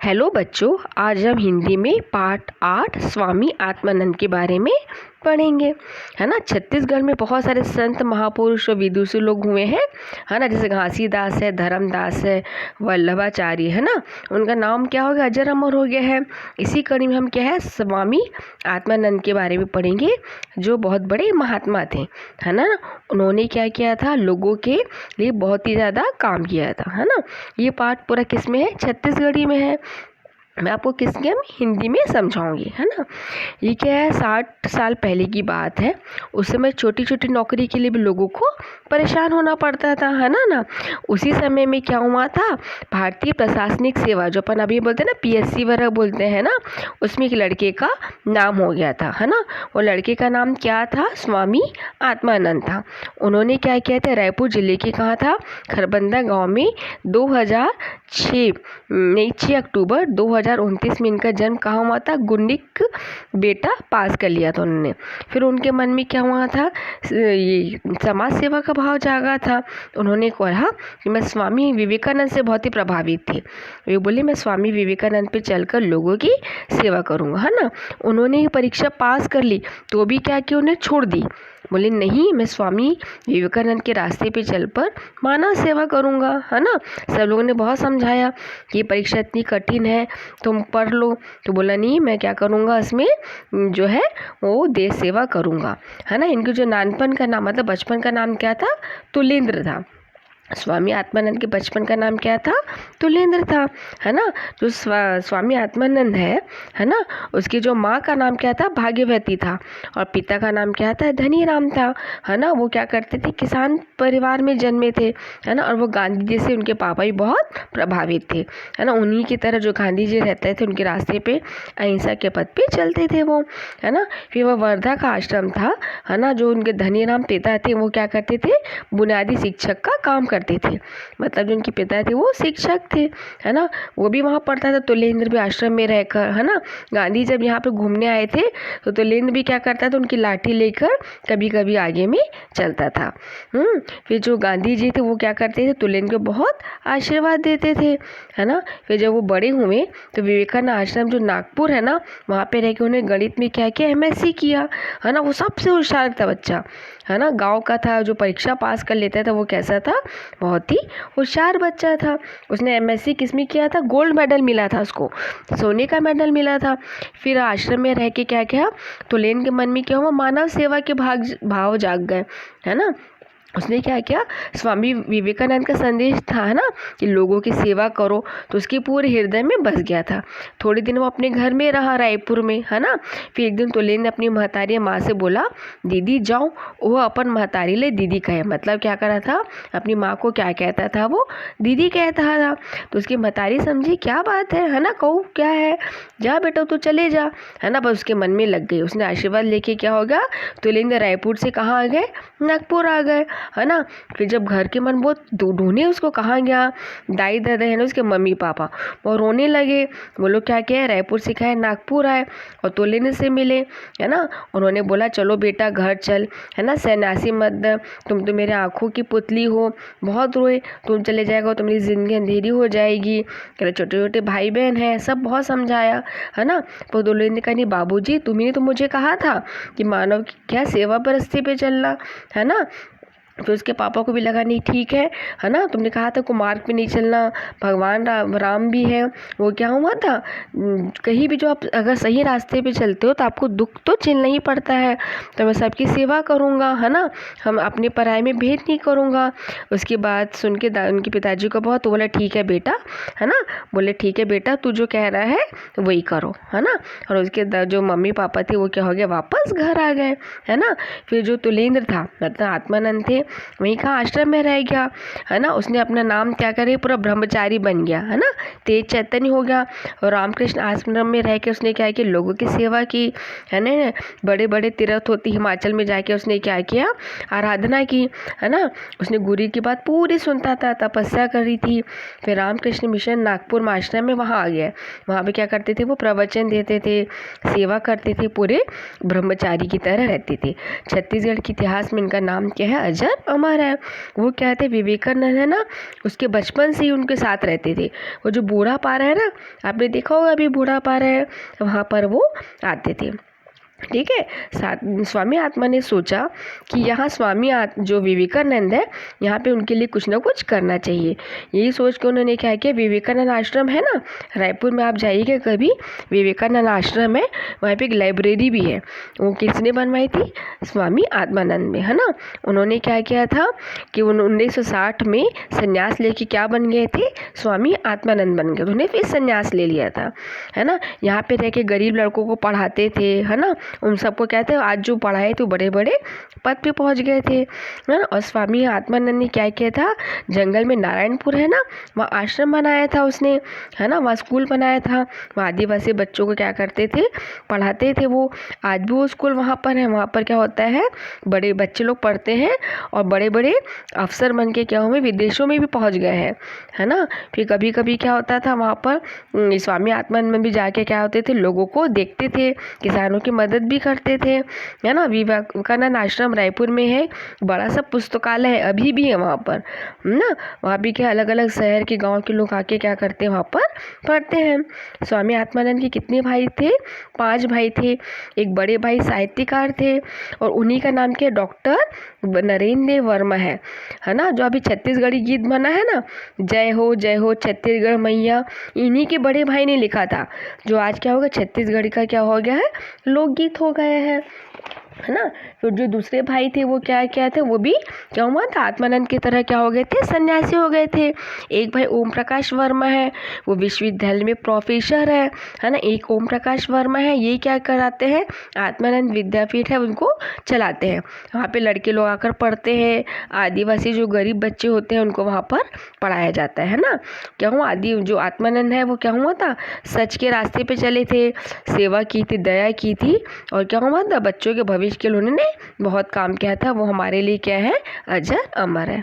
Hello बच्चों, आज हम हिंदी में पाठ 8 स्वामी आत्मानंद के बारे में पढ़ेंगे। है ना। छत्तीसगढ़ में बहुत सारे संत महापुरुष और विदुषी लोग हुए हैं। है ना। जैसे घासीदास है, धर्मदास है, वल्लभाचार्य है ना। उनका नाम क्या हो गया, अजर अमर हो गया है। इसी कड़ी में हम क्या है, स्वामी आत्मानंद के बारे में पढ़ेंगे, जो बहुत बड़े महात्मा थे। है ना। उन्होंने क्या किया था, लोगों के लिए बहुत ही ज़्यादा काम किया था। है ना। ये पाठ पूरा किस में है, छत्तीसगढ़ी में है। मैं आपको किसके हिंदी में समझाऊंगी। है ना। ये क्या है, 60 साल पहले की बात है। उस समय छोटी छोटी नौकरी के लिए भी लोगों को परेशान होना पड़ता था। है ना। उसी समय में क्या हुआ था, भारतीय प्रशासनिक सेवा, जो अपन अभी बोलते हैं ना, PSC वगैरह बोलते हैं ना, उसमें एक लड़के का नाम हो गया था। है ना। वो लड़के का नाम क्या था, स्वामी आत्मानंद था। उन्होंने क्या किया था, रायपुर जिले के कहाँ था, खरबंदा गाँव में 6 अक्टूबर 2029 में इनका जन्म कहाँ हुआ था, गुंडिक बेटा पास कर लिया था उन्होंने। फिर उनके मन में क्या हुआ था, ये समाज सेवा का भाव जागा था। उन्होंने कहा कि मैं स्वामी विवेकानंद से बहुत ही प्रभावित थे। वे बोले मैं स्वामी विवेकानंद पे चलकर लोगों की सेवा करूँगा। है ना। उन्होंने ये परीक्षा पास कर ली तो भी क्या किया, उन्हें छोड़ दी। बोले नहीं, मैं स्वामी विवेकानंद के रास्ते पे चल पर मानव सेवा करूँगा। है ना। सब लोगों ने बहुत समझाया कि ये परीक्षा इतनी कठिन है, तुम पढ़ लो। तो बोला नहीं, मैं क्या करूँगा, इसमें जो है वो देश सेवा करूँगा। है ना। इनके जो नानपन का नाम, मतलब बचपन का नाम क्या था, तुलेंद्र था। स्वामी आत्मानंद के बचपन का नाम क्या था, तुलेंद्र था। है ना। जो स्वामी आत्मानंद है ना, उसकी जो माँ का नाम क्या था, भाग्यवती था। और पिता का नाम क्या था, धनीराम था। है ना। वो क्या करते थे, किसान परिवार में जन्मे थे। है ना। और वो गांधी जी से उनके पापा भी बहुत प्रभावित थे। है ना। उन्हीं की तरह जो गांधी जी रहते थे, उनके रास्ते पे अहिंसा के पथ पे चलते थे वो। है ना। फिर वो वर्धा का आश्रम था। है ना। जो उनके धनीराम पिता थे, वो क्या करते थे, बुनियादी शिक्षक का काम करते थे। मतलब जो उनके पिता थे वो शिक्षक थे। है ना। वो भी वहाँ पढ़ता था, तुलेंद्र भी आश्रम में रहकर। है ना। गांधी जब यहाँ पे घूमने आए थे तो तुलेंद्र भी क्या करता था, उनकी लाठी लेकर कभी कभी आगे में चलता था। फिर जो गांधी जी थे वो क्या करते थे, तुलेंद्र को बहुत आशीर्वाद देते थे। है ना। फिर जब वो बड़े हुए तो विवेकानंद आश्रम जो नागपुर है ना, वहाँ पे रह के उन्हें गणित में क्या किया, MSc किया। है ना। वो सबसे होशियार था बच्चा। है ना। गांव का था, जो परीक्षा पास कर लेता था वो कैसा था, बहुत ही होशियार बच्चा था। उसने MSc किस में किया था, गोल्ड मेडल मिला था उसको, सोने का मेडल मिला था। फिर आश्रम में रह के क्या किया, तुलेन के मन में क्या हुआ, मानव सेवा के भाव जाग गए। है ना। उसने क्या किया, स्वामी विवेकानंद का संदेश था ना कि लोगों की सेवा करो, तो उसके पूरे हृदय में बस गया था। थोड़े दिन वो अपने घर में रहा, रायपुर में। है ना। फिर एक दिन तुलेन ने अपनी महतारी माँ से बोला, दीदी जाओ। वो अपन महतारी ले दीदी कहे, मतलब क्या करा था, अपनी माँ को क्या कहता था, वो दीदी कहता था। तो उसकी महतारी समझी क्या बात है ना, कहूँ क्या है, जा बेटा तू चले जा। है ना। बस उसके मन में लग गई। उसने आशीर्वाद लेके क्या होगा, तुलेन रायपुर से कहाँ आ गए, नागपुर आ गए। है ना। फिर जब घर के मन बहुत ढूंढे उसको, कहाँ गया, दाई दादा है ना उसके मम्मी पापा, वो रोने लगे। वो लोग क्या किया, रायपुर से खाए नागपुर आए और तोलेने से मिले। है ना। उन्होंने बोला चलो बेटा घर चल। है ना। सन्यासी मत, तुम तो मेरे आँखों की पुतली हो। बहुत रोए, तुम चले जाएगा तो मेरी ज़िंदगी अंधेरी हो जाएगी। छोटे छोटे भाई बहन हैं, सब बहुत समझाया। है ना। तो तोलेने ने कहा नहीं बाबूजी, तुम्ही ने तो मुझे कहा था कि मानव की क्या सेवा पर रास्ते पे चलना। है ना। फिर उसके पापा को भी लगा नहीं ठीक है ना, तुमने कहा था कुमार्ग पे नहीं चलना, भगवान राम भी है। वो क्या हुआ था, कहीं भी जो आप अगर सही रास्ते पे चलते हो तो आपको दुख तो झेलना ही पड़ता है। तो मैं सबकी सेवा करूँगा। है ना। हम अपने पराये में भेद नहीं करूँगा। उसकी बात सुन के उनके पिताजी को बहुत, तो बोला ठीक है बेटा। है ना। बोले ठीक है बेटा, तू जो कह रहा है वही करो। है ना। और उसके जो मम्मी पापा थे वो क्या हो गया, वापस घर आ गए। है ना। फिर जो तुलेंद्र था, मतलब आत्मानंद थे, वहीं का आश्रम में रह गया। है ना। उसने अपना नाम क्या करे, पूरा ब्रह्मचारी बन गया। है ना। तेज चैतन्य हो गया। और रामकृष्ण आश्रम में रह के उसने क्या किया, लोगों की सेवा की। है ना। बड़े बड़े तीर्थ होती हिमाचल में जाके उसने क्या किया, आराधना की। है ना। उसने गुरु की बात पूरी सुनता था, तपस्या करी थी। फिर रामकृष्ण मिशन नागपुर में आश्रम में वहाँ आ गया। वहाँ पे क्या करते थे, वो प्रवचन देते थे, सेवा करते थे, पूरे ब्रह्मचारी की तरह रहते थे। छत्तीसगढ़ के इतिहास में इनका नाम क्या है, अजर अजर अमर है। वो क्या थे, विवेकानंद है ना, उसके बचपन से ही उनके साथ रहते थे। वो जो बूढ़ा पारा है ना, आपने देखा होगा अभी बूढ़ा पारा है, वहाँ पर वो आते थे। ठीक है। स्वामी आत्मा ने सोचा कि यहाँ जो विवेकानंद है, यहाँ पे उनके लिए कुछ ना कुछ करना चाहिए। यही सोच के उन्होंने क्या किया, विवेकानंद आश्रम है ना, रायपुर में आप जाइएगा कभी, विवेकानंद आश्रम है, वहाँ पे एक लाइब्रेरी भी है। वो किसने बनवाई थी, स्वामी आत्मानंद में, है ना। उन्होंने क्या किया था कि 1960 में संन्यास लेके क्या बन गए थे, स्वामी आत्मानंद बन गए। उन्होंने फिर संन्यास ले लिया था, है ना। यहाँ पे रह के गरीब लड़कों को पढ़ाते थे, है ना। उन सबको कहते हैं आज जो पढ़ाए तो बड़े बड़े पद पे पहुंच गए थे, है ना। और स्वामी आत्मानंद ने क्या किया था, जंगल में नारायणपुर है ना, वहाँ आश्रम बनाया था उसने, है ना, वहाँ स्कूल बनाया था। वहाँ आदिवासी बच्चों को क्या करते थे, पढ़ाते थे। वो आज भी वो स्कूल वहाँ पर है। वहाँ पर क्या होता है, बड़े बच्चे लोग पढ़ते हैं और बड़े बड़े अफसर बन के क्या हुए, विदेशों में भी पहुँच गए हैं, है ना। फिर कभी कभी क्या होता था, वहाँ पर स्वामी आत्मानंद में भी जाके क्या होते थे, लोगों को देखते थे, किसानों की मदद भी करते थे, है ना। विवेकानंद आश्रम रायपुर में है, बड़ा सा पुस्तकालय है, अभी भी है वहाँ पर, ना। वहाँ भी क्या अलग अलग शहर के गांव के लोग आके क्या करते हैं, वहाँ पर पढ़ते हैं। स्वामी आत्मानंद के कितने भाई थे, 5 भाई थे। एक बड़े भाई साहित्यकार थे और उन्हीं का नाम क्या, डॉक्टर नरेंद्र देव वर्मा है ना। जो अभी छत्तीसगढ़ी गीत बना है ना, जय हो छत्तीसगढ़ मैया, इन्हीं के बड़े भाई ने लिखा था। जो आज क्या होगा, छत्तीसगढ़ का क्या हो गया है, लोकगीत हो गया है ना। फिर जो दूसरे भाई थे वो क्या थे, वो भी क्या हुआ था, आत्मानंद की तरह क्या हो गए थे, सन्यासी हो गए थे। एक भाई ओम प्रकाश वर्मा है, वो विश्वविद्यालय में प्रोफेसर है ना। एक ओम प्रकाश वर्मा है, ये क्या कराते हैं, आत्मानंद विद्यापीठ है उनको चलाते हैं। वहाँ पे लड़के लोग आकर पढ़ते हैं, आदिवासी जो गरीब बच्चे होते हैं उनको वहाँ पर पढ़ाया जाता है ना। क्या हुआ, जो आत्मानंद है वो क्या हुआ था, सच के रास्ते पे चले थे, सेवा की थी, दया की थी, और क्या हुआ था, बच्चों के भविष्य के लिए उन्होंने बहुत काम किया था। वो हमारे लिए क्या है, अजर अमर है।